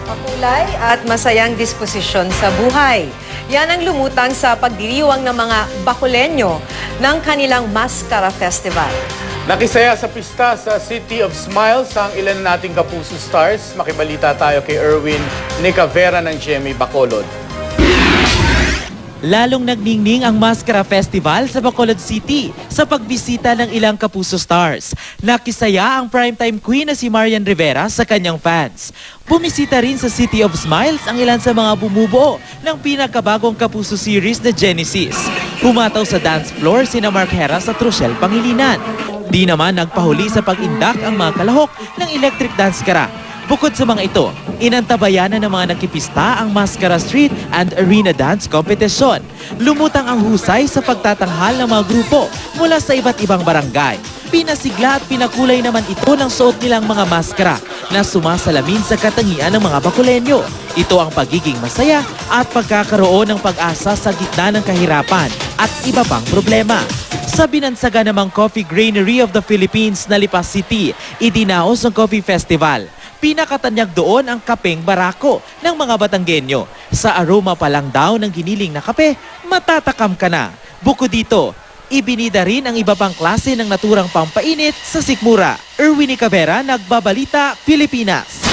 Makulay at masayang disposisyon sa buhay. Yan ang lumutang sa pagdiriwang ng mga Bacoleño ng kanilang Mascara Festival. Nakisaya sa pista sa City of Smiles ang ilan nating Kapuso Stars. Makibalita tayo kay Erwin Nicavera ng GMA Bacolod. Lalong nagningning ang Mascara Festival sa Bacolod City sa pagbisita ng ilang Kapuso Stars. Nakisaya ang primetime queen na si Marian Rivera sa kanyang fans. Bumisita rin sa City of Smiles ang ilan sa mga bumubuo ng pinakabagong Kapuso series na Genesis. Pumataw sa dance floor sina Mark Heras at Rochelle Pangilinan. Di naman nagpahuli sa pag-indak ang mga kalahok ng electric dance kara. Bukod sa mga ito, inantabayanan ng mga nagkipista ang Mascara Street and Arena Dance Competition. Lumutang ang husay sa pagtatanghal ng mga grupo mula sa iba't ibang barangay. Pinasigla at pinakulay naman ito ng suot nilang mga maskara na sumasalamin sa katangian ng mga Bacoleño. Ito ang pagiging masaya at pagkakaroon ng pag-asa sa gitna ng kahirapan at iba pang problema. Sa binansaga namang Coffee Granary of the Philippines na Lipas City, idinaos ang Coffee Festival. Pinakatanyag doon ang kapeng barako ng mga Batanggenyo. Sa aroma pa lang daw ng giniling na kape, matatakam ka na. Bukod dito, ibinida rin ang iba pang klase ng naturang pampainit sa sikmura. Erwin Nicavera, Nagbabalita, Pilipinas.